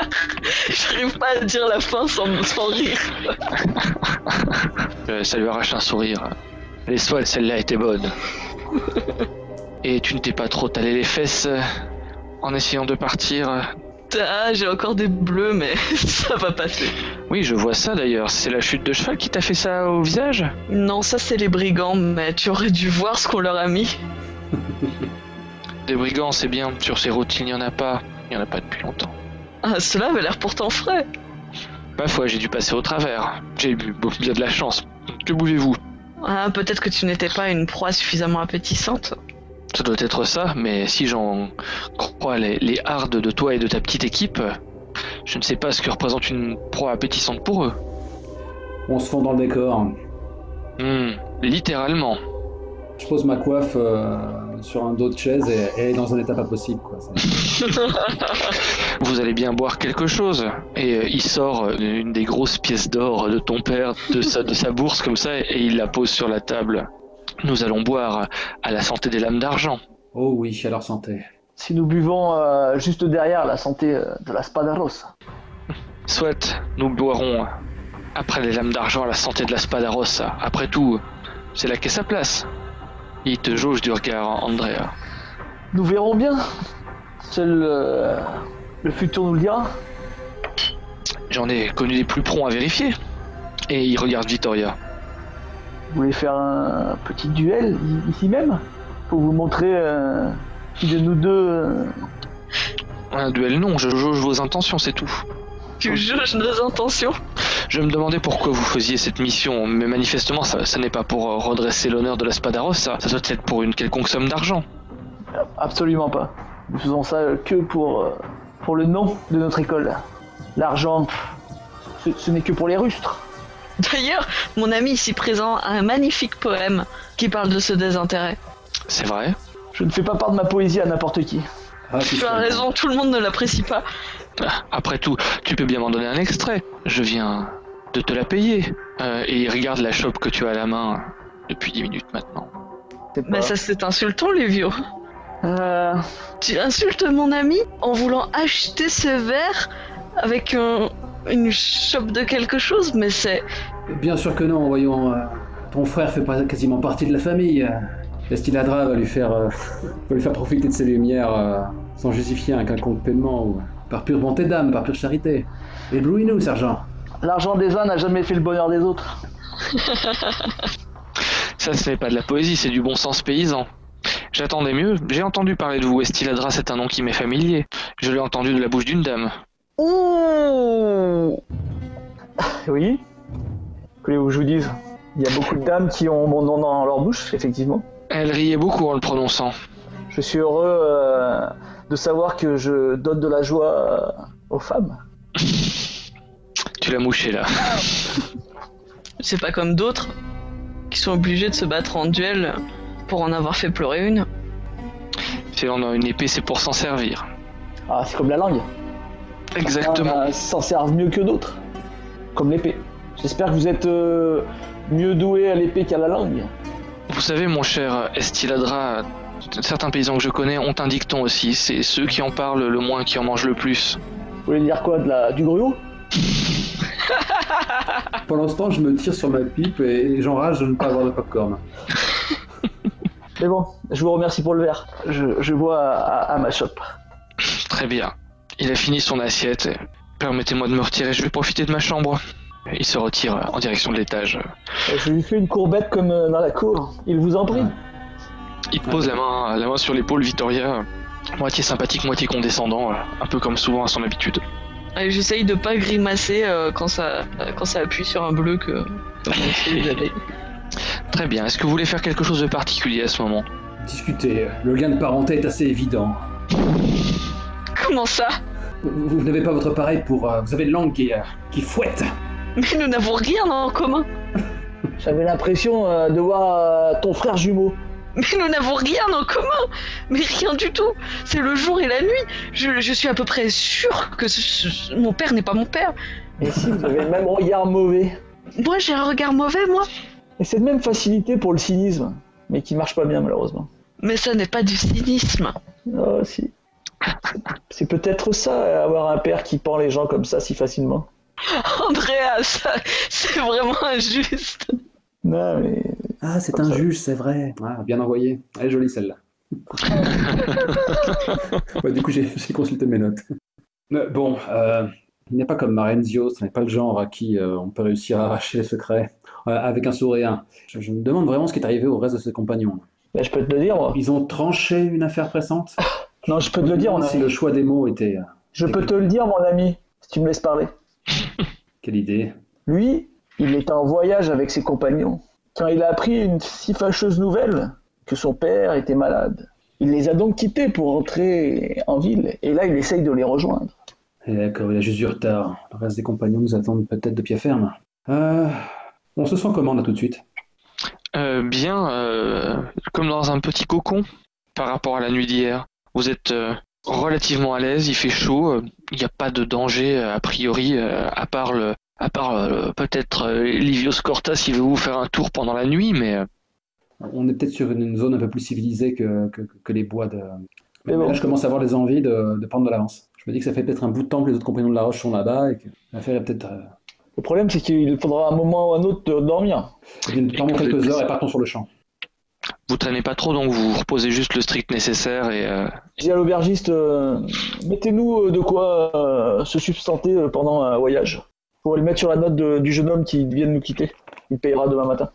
Speaker 5: J'arrive pas à dire la fin sans rire.
Speaker 2: Ça lui arrache un sourire. Laisse-toi, celle-là était bonne. Et tu ne t'es pas trop talé les fesses en essayant de partir?
Speaker 5: Ah, j'ai encore des bleus, mais ça va passer.
Speaker 2: Oui, je vois ça d'ailleurs. C'est la chute de cheval qui t'a fait ça au visage?
Speaker 5: Non, ça c'est les brigands, mais tu aurais dû voir ce qu'on leur a mis.
Speaker 2: Des brigands, c'est bien. Sur ces routes, il n'y en a pas. Il n'y en a pas depuis longtemps.
Speaker 5: Ah, cela avait l'air pourtant frais.
Speaker 2: Ma foi, j'ai dû passer au travers. J'ai eu bien de la chance. Que voulez-vous?
Speaker 5: Ah, peut-être que tu n'étais pas une proie suffisamment appétissante.
Speaker 2: Ça doit être ça, mais si j'en crois les hardes de toi et de ta petite équipe, je ne sais pas ce que représente une proie appétissante pour eux.
Speaker 4: On se fond dans le décor.
Speaker 2: Littéralement.
Speaker 4: Je pose ma coiffe sur un dos de chaise et elle est dans un état pas possible, quoi.
Speaker 2: Vous allez bien boire quelque chose. Et il sort une des grosses pièces d'or de ton père, de sa bourse comme ça, et il la pose sur la table. Nous allons boire à la santé des lames d'argent.
Speaker 4: Oh oui, à leur santé.
Speaker 3: Si nous buvons juste derrière la santé de la Spadaros.
Speaker 2: Soit, nous boirons après les lames d'argent à la santé de la Spadaros. Après tout, c'est là qu'est sa place. Il te jauge du regard, Andrea.
Speaker 3: Nous verrons bien. Seul le futur nous le dira.
Speaker 2: J'en ai connu des plus prompts à vérifier. Et il regarde Vittoria.
Speaker 3: Vous voulez faire un petit duel ici même? Pour vous montrer qui de nous deux...
Speaker 2: Un duel non, je jauge vos intentions, c'est tout.
Speaker 5: Tu jauges nos intentions?
Speaker 2: Je me demandais pourquoi vous faisiez cette mission, mais manifestement ça n'est pas pour redresser l'honneur de la Spadaros, ça doit être pour une quelconque somme d'argent.
Speaker 3: Absolument pas. Nous faisons ça que pour le nom de notre école. L'argent, ce n'est que pour les rustres.
Speaker 5: D'ailleurs, mon ami ici présent a un magnifique poème qui parle de ce désintérêt.
Speaker 2: C'est vrai?
Speaker 3: Je ne fais pas part de ma poésie à n'importe qui.
Speaker 4: Ah,
Speaker 5: tu as raison, tout le monde ne l'apprécie pas.
Speaker 2: Après tout, tu peux bien m'en donner un extrait. Je viens de te la payer. Et regarde la chope que tu as à la main depuis 10 minutes maintenant.
Speaker 5: Mais ça c'est insultant, les vieux. Tu insultes mon ami en voulant acheter ce verre avec une chope de quelque chose, mais c'est...
Speaker 4: Bien sûr que non, voyons. Ton frère fait quasiment partie de la famille. Estiladra va lui faire profiter de ses lumières sans justifier un quelconque paiement ou par pure bonté d'âme, par pure charité. Éblouis-nous, sergent.
Speaker 3: L'argent des uns n'a jamais fait le bonheur des autres.
Speaker 2: Ça, ce n'est pas de la poésie, c'est du bon sens paysan. J'attendais mieux. J'ai entendu parler de vous. Estiladra, c'est un nom qui m'est familier. Je l'ai entendu de la bouche d'une dame.
Speaker 3: Ouh. Oui. Voulez-vous que je vous dise? Il y a beaucoup de dames qui ont mon nom dans leur bouche, effectivement.
Speaker 2: Elle riait beaucoup en le prononçant.
Speaker 3: Je suis heureux de savoir que je donne de la joie aux femmes.
Speaker 2: Tu l'as mouché là.
Speaker 5: C'est pas comme d'autres qui sont obligés de se battre en duel pour en avoir fait pleurer une.
Speaker 2: Si on a une épée, c'est pour s'en servir.
Speaker 3: Ah, c'est comme la langue.
Speaker 2: Exactement.
Speaker 3: S'en servent mieux que d'autres. Comme l'épée. J'espère que vous êtes mieux doué à l'épée qu'à la langue.
Speaker 2: Vous savez, mon cher Estiladra, certains paysans que je connais ont un dicton aussi. C'est ceux qui en parlent le moins qui en mangent le plus.
Speaker 3: Vous voulez dire quoi, du gruau?
Speaker 4: Pendant ce temps, je me tire sur ma pipe et j'enrage de ne pas avoir de popcorn.
Speaker 3: Mais bon, je vous remercie pour le verre. Je bois à ma chope.
Speaker 2: Très bien. Il a fini son assiette. Permettez-moi de me retirer, je vais profiter de ma chambre. Il se retire en direction de l'étage.
Speaker 3: Je lui fais une courbette comme dans la cour. Il vous en prie.
Speaker 2: Il te pose la main sur l'épaule, Vittoria. Moitié sympathique, moitié condescendant, un peu comme souvent à son habitude.
Speaker 5: J'essaye de pas grimacer quand ça appuie sur un bleu que vous avez.
Speaker 2: Très bien. Est-ce que vous voulez faire quelque chose de particulier à ce moment?
Speaker 4: Discutez. Le lien de parenté est assez évident.
Speaker 5: Comment ça?
Speaker 4: Vous n'avez pas votre pareil pour... vous avez une langue qui fouette.
Speaker 5: Mais nous n'avons rien en commun.
Speaker 3: J'avais l'impression de voir ton frère jumeau.
Speaker 5: Mais nous n'avons rien en commun. Mais rien du tout. C'est le jour et la nuit. Je suis à peu près sûre que mon père n'est pas mon père.
Speaker 3: Et si, vous avez le même regard mauvais.
Speaker 5: Moi, j'ai un regard mauvais, moi.
Speaker 3: Et cette même facilité pour le cynisme, mais qui marche pas bien, malheureusement.
Speaker 5: Mais ça n'est pas du cynisme.
Speaker 3: Oh, si. C'est peut-être ça, avoir un père qui pend les gens comme ça si facilement.
Speaker 5: Andrea, ça, c'est vraiment injuste.
Speaker 3: Non, mais...
Speaker 4: Ah, c'est injuste, c'est vrai. Ah, bien envoyé. Elle est jolie, celle-là. Ouais, du coup, j'ai consulté mes notes. Bon, il n'est pas comme Marenzio, ce n'est pas le genre à qui on peut réussir à arracher les secrets avec un sourire. Je me demande vraiment ce qui est arrivé au reste de ses compagnons.
Speaker 3: Ben, je peux te le dire, moi.
Speaker 4: Ils ont tranché une affaire pressante.
Speaker 3: Non, je peux te le dire, mon ami.
Speaker 4: Si le choix des mots était...
Speaker 3: Je peux te le dire, mon ami, si tu me laisses parler.
Speaker 4: Quelle idée.
Speaker 3: Lui, il était en voyage avec ses compagnons. Quand il a appris une si fâcheuse nouvelle, que son père était malade, il les a donc quittés pour rentrer en ville. Et là, il essaye de les rejoindre.
Speaker 4: Et d'accord, il a juste du retard. Le reste des compagnons nous attendent peut-être de pied ferme. On se sent comment, là, tout de suite?
Speaker 2: Bien, comme dans un petit cocon, par rapport à la nuit d'hier. Vous êtes relativement à l'aise, il fait chaud, il n'y a pas de danger a priori, à part peut-être Livius Corta s'il veut vous faire un tour pendant la nuit, mais...
Speaker 4: On est peut-être sur une zone un peu plus civilisée que les bois de... Mais
Speaker 3: bon.
Speaker 4: là, je commence à avoir des envies de prendre de l'avance. Je me dis que ça fait peut-être un bout de temps que les autres compagnons de la Roche sont là-bas et que l'affaire est peut-être...
Speaker 3: Le problème, c'est qu'il faudra un moment ou un autre de dormir.
Speaker 4: Dormons quelques heures et partons sur le champ.
Speaker 2: Vous traînez pas trop, donc vous reposez juste le strict nécessaire et...
Speaker 3: Je dis à l'aubergiste, mettez-nous de quoi se substanter pendant un voyage. Pour le mettre sur la note du jeune homme qui vient de nous quitter. Il payera demain matin.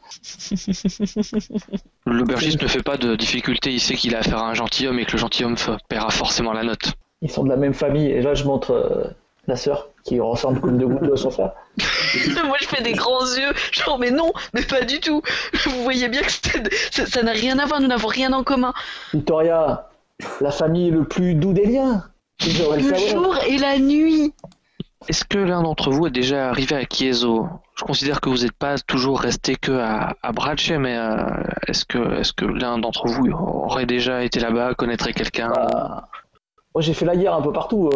Speaker 2: L'aubergiste ne fait pas de difficulté, il sait qu'il a affaire à un gentilhomme et que le gentilhomme paiera forcément la note.
Speaker 3: Ils sont de la même famille, et là je montre la sœur qui ressemble comme deux gouttes de son frère.
Speaker 5: Moi je fais des grands yeux, genre mais non, mais pas du tout. Vous voyez bien que ça n'a rien à voir, nous n'avons rien en commun.
Speaker 3: Victoria, la famille est le plus doux des liens.
Speaker 5: Le jour et la nuit.
Speaker 2: Est-ce que l'un d'entre vous est déjà arrivé à Chieso? Je considère que vous n'êtes pas toujours resté que à Brace, mais est-ce que l'un d'entre vous aurait déjà été là-bas, connaîtrait quelqu'un?
Speaker 3: Moi j'ai fait la guerre un peu partout.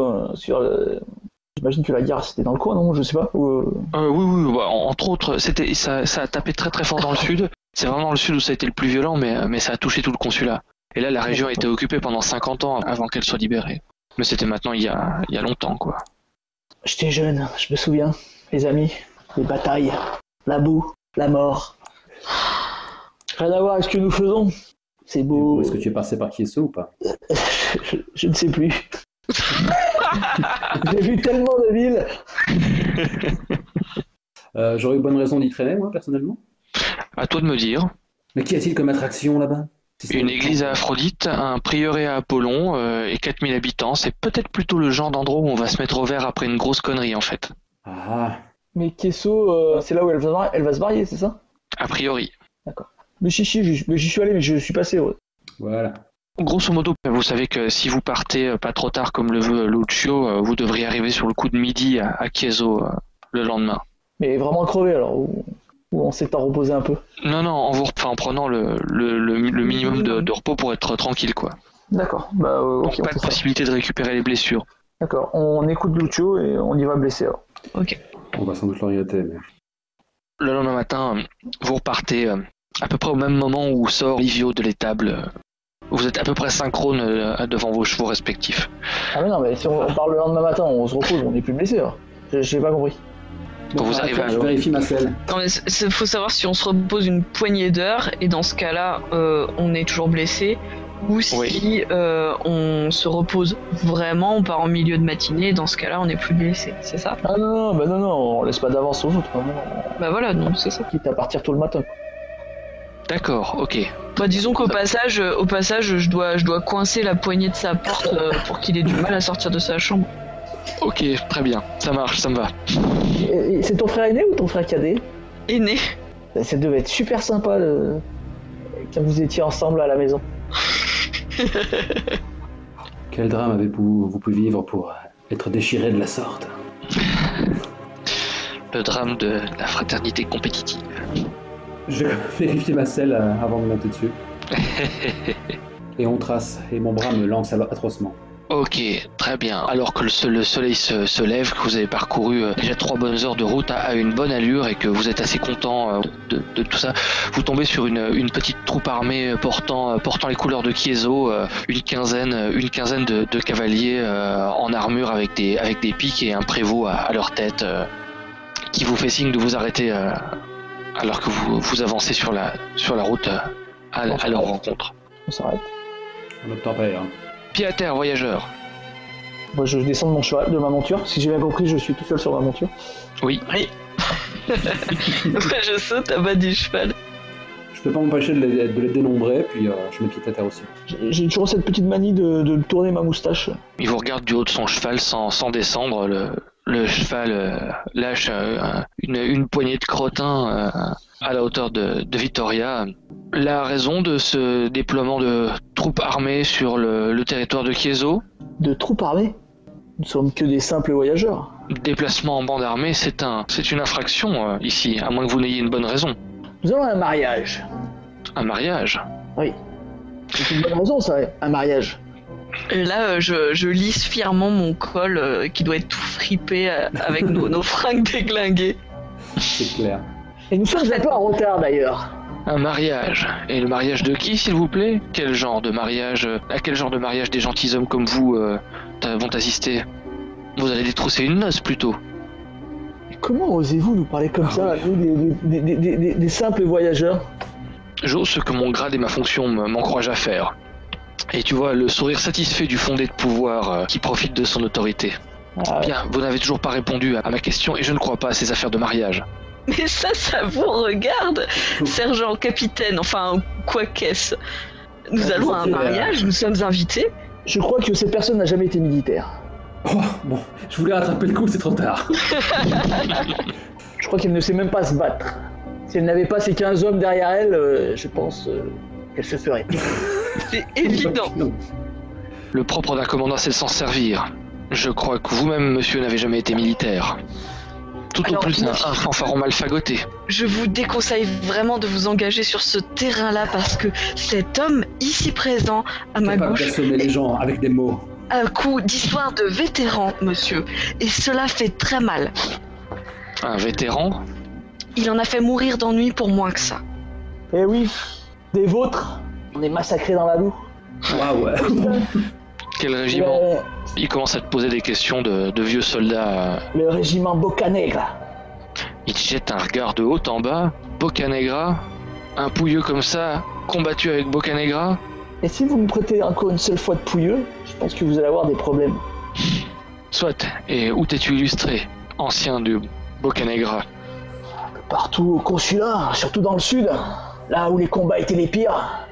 Speaker 3: J'imagine que la guerre c'était dans le coin, non? Je sais pas.
Speaker 2: Oui, entre autres, ça a tapé très très fort dans le sud. C'est vraiment le sud où ça a été le plus violent, mais ça a touché tout le consulat. Et là, la région a été occupée pendant 50 ans avant qu'elle soit libérée. Mais c'était maintenant il y a longtemps, quoi.
Speaker 3: J'étais jeune, je me souviens. Les amis, les batailles, la boue, la mort. Rien à voir avec ce que nous faisons. C'est beau.
Speaker 4: Est-ce que tu es passé par Kieso ou pas?
Speaker 3: Je ne sais plus. J'ai vu tellement de villes.
Speaker 4: J'aurais eu bonne raison d'y traîner, moi, personnellement.
Speaker 2: À toi de me dire.
Speaker 4: Mais qu'y a-t-il comme attraction là-bas?
Speaker 2: Une église à Aphrodite, un prieuré à Apollon et 4000 habitants. C'est peut-être plutôt le genre d'endroit où on va se mettre au vert après une grosse connerie en fait.
Speaker 4: Ah.
Speaker 3: Mais Kieso, c'est là où elle va se marier, c'est ça?
Speaker 2: A priori.
Speaker 3: D'accord. Mais j'y suis allé, mais je suis passé, ouais.
Speaker 4: Voilà.
Speaker 2: Grosso modo, vous savez que si vous partez pas trop tard comme le veut Lucio, vous devriez arriver sur le coup de midi à Kieso le lendemain.
Speaker 3: Mais vraiment crevé alors, ou on s'est pas reposé un peu?
Speaker 2: Non, en prenant le minimum de repos pour être tranquille quoi.
Speaker 3: D'accord, bah ok.
Speaker 2: Donc pas de possibilité de récupérer les blessures.
Speaker 3: D'accord, on écoute Lucio et on y va blessé alors.
Speaker 5: Ok.
Speaker 4: On va sans doute l'orienter, mais...
Speaker 2: Le lendemain matin, vous repartez à peu près au même moment où sort Livio de l'étable. Vous êtes à peu près synchrone devant vos chevaux respectifs.
Speaker 3: Ah mais non, mais si on part le lendemain matin, on se repose, on n'est plus blessé alors. J'ai pas compris.
Speaker 2: Quand vous arrivez à
Speaker 4: je vérifie ma selle.
Speaker 5: Non, mais faut savoir si on se repose une poignée d'heures, et dans ce cas-là, on est toujours blessé, ou si on se repose vraiment, on part en milieu de matinée, et dans ce cas-là, on n'est plus blessé, c'est ça?
Speaker 3: Ah non, on laisse pas d'avance aux autres.
Speaker 5: Bah voilà, donc c'est ça.
Speaker 3: Quitte à partir tôt le matin.
Speaker 2: D'accord, ok.
Speaker 5: Bah disons qu'au passage, je dois coincer la poignée de sa porte pour qu'il ait du mal à sortir de sa chambre.
Speaker 2: Ok, très bien, ça marche, ça me va.
Speaker 3: Et c'est ton frère aîné ou ton frère cadet?
Speaker 5: Aîné.
Speaker 3: Ça devait être super sympa quand vous étiez ensemble à la maison.
Speaker 4: Quel drame avez-vous pu vivre pour être déchiré de la sorte?
Speaker 2: Le drame de la fraternité compétitive.
Speaker 4: Je vais vérifier ma selle avant de monter dessus. Et on trace, et mon bras me lance atrocement.
Speaker 2: Ok, très bien. Alors que le soleil se lève, que vous avez parcouru déjà 3 bonnes heures de route à une bonne allure et que vous êtes assez content de tout ça, vous tombez sur une petite troupe armée portant les couleurs de Kieso, une quinzaine de cavaliers en armure avec des piques et un prévôt à leur tête qui vous fait signe de vous arrêter alors que vous avancez sur la route à leur rencontre.
Speaker 3: On s'arrête.
Speaker 4: On obtempère. Hein.
Speaker 2: Pied à terre, voyageur.
Speaker 3: Moi, je descends de mon cheval, de ma monture. Si j'ai bien compris, je suis tout seul sur ma monture.
Speaker 2: Oui.
Speaker 5: Moi, je saute à bas du cheval.
Speaker 4: Je peux pas m'empêcher de les dénombrer, puis je mets pied à terre aussi.
Speaker 3: J'ai toujours cette petite manie de tourner ma moustache.
Speaker 2: Il vous regarde du haut de son cheval sans descendre. Le cheval lâche une poignée de crottin à la hauteur de Vittoria. La raison de ce déploiement de troupes armées sur le territoire de Kieso?
Speaker 3: De troupes armées? Nous sommes que des simples voyageurs.
Speaker 2: Déplacement en bande armée, c'est une infraction ici, à moins que vous n'ayez une bonne raison.
Speaker 3: Nous avons un mariage.
Speaker 2: Un mariage?
Speaker 3: Oui. C'est une bonne raison, ça, un mariage.
Speaker 5: Et là, je lisse fièrement mon col qui doit être tout fripé avec nos fringues déglinguées.
Speaker 4: C'est clair.
Speaker 3: Et nous sommes un peu en retard d'ailleurs.
Speaker 2: Un mariage. Et le mariage de qui, s'il vous plaît? À quel genre de mariage des gentilshommes comme vous vont assister? Vous allez détrousser une noce plutôt.
Speaker 3: Comment osez-vous nous parler comme ça, nous, des simples voyageurs?
Speaker 2: J'ose ce que mon grade et ma fonction m'encouragent à faire. Et tu vois le sourire satisfait du fondé de pouvoir qui profite de son autorité.
Speaker 3: Ah ouais.
Speaker 2: Bien, vous n'avez toujours pas répondu à ma question et je ne crois pas à ces affaires de mariage.
Speaker 5: Mais ça vous regarde, sergent, capitaine, enfin, quoi qu'est-ce? Nous allons à un mariage, nous sommes invités.
Speaker 3: Je crois que cette personne n'a jamais été militaire.
Speaker 4: Oh, bon, je voulais rattraper le coup, c'est trop tard.
Speaker 3: Je crois qu'elle ne sait même pas se battre. Si elle n'avait pas ces 15 hommes derrière elle, je pense qu'elle se ferait.
Speaker 5: C'est évident.
Speaker 2: Le propre d'un commandant, c'est de s'en servir. Je crois que vous-même, monsieur, n'avez jamais été militaire. Tout
Speaker 5: Alors,
Speaker 2: au plus un fanfaron mal fagoté.
Speaker 5: Je vous déconseille vraiment de vous engager sur ce terrain-là parce que cet homme ici présent, à ma
Speaker 4: Capable
Speaker 5: gauche,
Speaker 4: d'assommer les gens avec des mots.
Speaker 5: un coup d'histoire de vétéran, monsieur. Et cela fait très mal.
Speaker 2: Un vétéran?
Speaker 5: Il en a fait mourir d'ennui pour moins que ça.
Speaker 3: Eh oui, des vôtres. On est massacrés dans la boue.
Speaker 4: Waouh.
Speaker 2: Quel régiment? Il commence à te poser des questions de vieux soldats.
Speaker 3: Le régiment Boccanegra.
Speaker 2: Il te jette un regard de haut en bas. Boccanegra? Un pouilleux comme ça, combattu avec Boccanegra?
Speaker 3: Et si vous me prêtez encore une seule fois de pouilleux, je pense que vous allez avoir des problèmes.
Speaker 2: Soit. Et où t'es-tu illustré, ancien de Boccanegra?
Speaker 3: Partout au consulat, surtout dans le sud, là où les combats étaient les pires.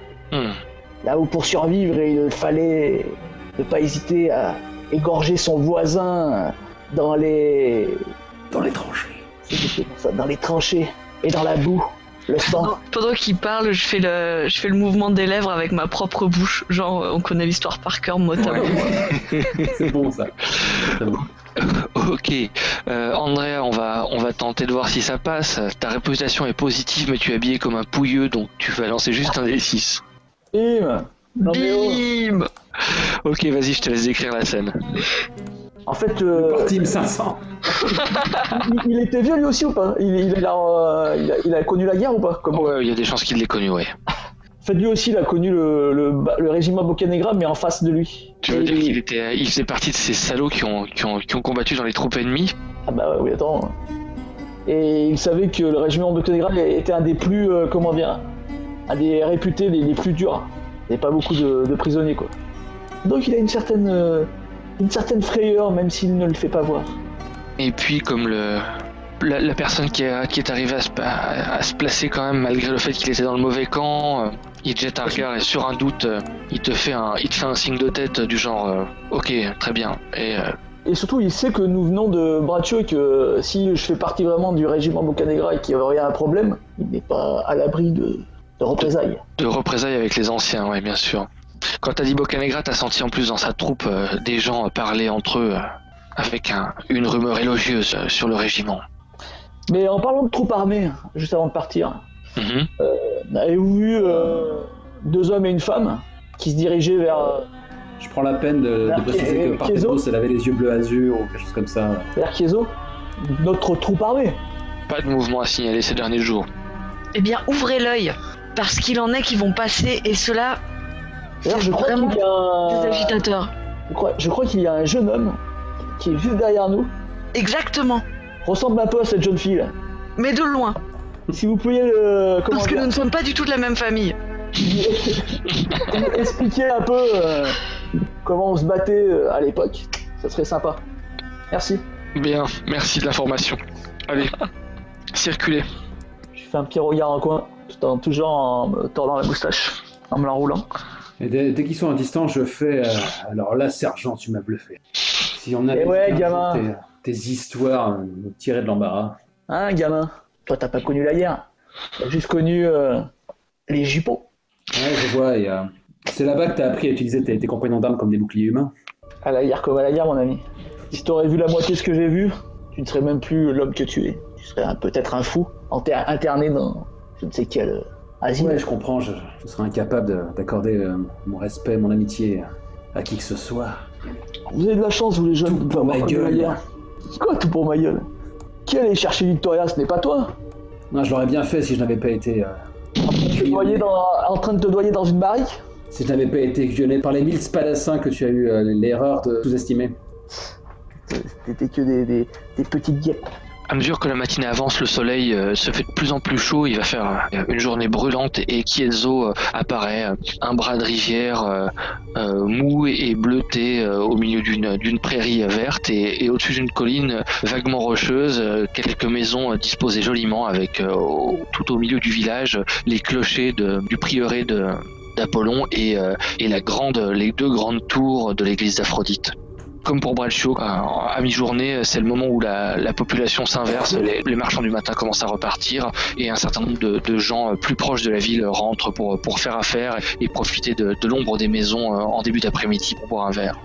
Speaker 3: Là où pour survivre, il fallait ne pas hésiter à égorger son voisin dans les tranchées. C'est ça, dans les tranchées et dans la boue. Le sang.
Speaker 5: Pendant qu'il parle, je fais le mouvement des lèvres avec ma propre bouche. Genre, on connaît l'histoire par cœur, mot à mot.
Speaker 4: C'est bon ça. C'est bon.
Speaker 2: Ok, Andrea, on va tenter de voir si ça passe. Ta réputation est positive, mais tu es habillé comme un pouilleux, donc tu vas lancer juste un D6.
Speaker 3: Bim.
Speaker 5: Bim.
Speaker 2: Ok, vas-y, je te laisse décrire la scène.
Speaker 3: En fait,
Speaker 4: Team 500.
Speaker 3: il était vieux lui aussi ou pas il a connu la guerre ou pas?
Speaker 2: Ouais, il y a des chances qu'il l'ait connu, ouais.
Speaker 3: En fait, lui aussi, il a connu le régiment Boccanegra, mais en face de lui.
Speaker 2: Tu veux dire qu'il faisait partie de ces salauds qui ont combattu dans les troupes ennemies?
Speaker 3: Ah bah oui, attends. Et il savait que le régiment Boccanegra était un des plus, un des réputés les plus durs. Il n'y avait pas beaucoup de prisonniers, quoi. Donc il a une certaine frayeur, même s'il ne le fait pas voir.
Speaker 2: Et puis, comme la personne qui est arrivée à se placer quand même, malgré le fait qu'il était dans le mauvais camp, il te jette un regard et sur un doute, il te fait un signe de tête du genre ok, très bien.
Speaker 3: Et surtout, il sait que nous venons de Braccio et que si je fais partie vraiment du régiment Boccanegra et qu'il y aurait un problème, il n'est pas à l'abri de représailles.
Speaker 2: De représailles avec les anciens, ouais, bien sûr. Quand t'as dit Boccanegra, t'as senti en plus dans sa troupe des gens parler entre eux avec une rumeur élogieuse sur le régiment.
Speaker 3: Mais en parlant de troupes armées, juste avant de partir, avez-vous vu 2 hommes et une femme qui se dirigeaient vers...
Speaker 4: Je prends la peine de préciser que Partheno, elle avait les yeux bleu azur ou quelque chose comme ça.
Speaker 3: Vers Chieso, notre troupe armée.
Speaker 2: Pas de mouvement à signaler ces derniers jours.
Speaker 5: Eh bien, ouvrez l'œil, parce qu'il en est qui vont passer, et cela...
Speaker 3: D'ailleurs, je crois qu'il y a
Speaker 5: des agitateurs.
Speaker 3: Je crois qu'il y a un jeune homme qui est juste derrière nous.
Speaker 5: Exactement.
Speaker 3: Ressemble un peu à cette jeune fille là.
Speaker 5: Mais de loin.
Speaker 3: Si vous pouviez le...
Speaker 5: Parce que nous ne sommes pas du tout de la même famille.
Speaker 3: Expliquer un peu comment on se battait à l'époque, ça serait sympa. Merci.
Speaker 2: Bien, merci de l'information. Allez, circulez.
Speaker 3: Je fais un petit regard en coin, toujours en me tordant la moustache, en me l'enroulant.
Speaker 4: Et dès qu'ils sont à distance, je fais alors là, sergent, tu m'as bluffé. Si on avait
Speaker 3: gamin.
Speaker 4: Tes histoires nous tiraient de l'embarras.
Speaker 3: Hein, gamin? Toi, t'as pas connu la guerre. T'as juste connu les jupons.
Speaker 4: Ouais, je vois. C'est là-bas que t'as appris à utiliser tes compagnons d'armes comme des boucliers humains.
Speaker 3: À la guerre comme à la guerre, mon ami. Si t'aurais vu la moitié de ce que j'ai vu, tu ne serais même plus l'homme que tu es. Tu serais peut-être un fou, interné dans je ne sais quel asile.
Speaker 4: Ouais, je comprends. Je serais incapable d'accorder mon respect, mon amitié à qui que ce soit.
Speaker 3: Vous avez de la chance, vous les jeunes,
Speaker 4: tout pour ma gueule.
Speaker 3: Quoi, tout pour ma gueule? Qui allait chercher Victoria, ce n'est pas toi?
Speaker 4: Non, je l'aurais bien fait si je n'avais pas été...
Speaker 3: en train de te noyer dans une barrique?
Speaker 4: Si je n'avais pas été guionné par les 1000 spadassins que tu as eu l'erreur de sous-estimer.
Speaker 3: C'était que des petites guêpes.
Speaker 2: À mesure que la matinée avance, le soleil se fait de plus en plus chaud, il va faire une journée brûlante et Chieso apparaît, un bras de rivière mou et bleuté au milieu d'une prairie verte et au-dessus d'une colline vaguement rocheuse, quelques maisons disposées joliment avec tout au milieu du village les clochers du prieuré d'Apollon et les 2 grandes tours de l'église d'Aphrodite. Comme pour Braccio, à mi-journée, c'est le moment où la population s'inverse, les marchands du matin commencent à repartir et un certain nombre de gens plus proches de la ville rentrent pour faire affaire et profiter de l'ombre des maisons en début d'après-midi pour boire un verre.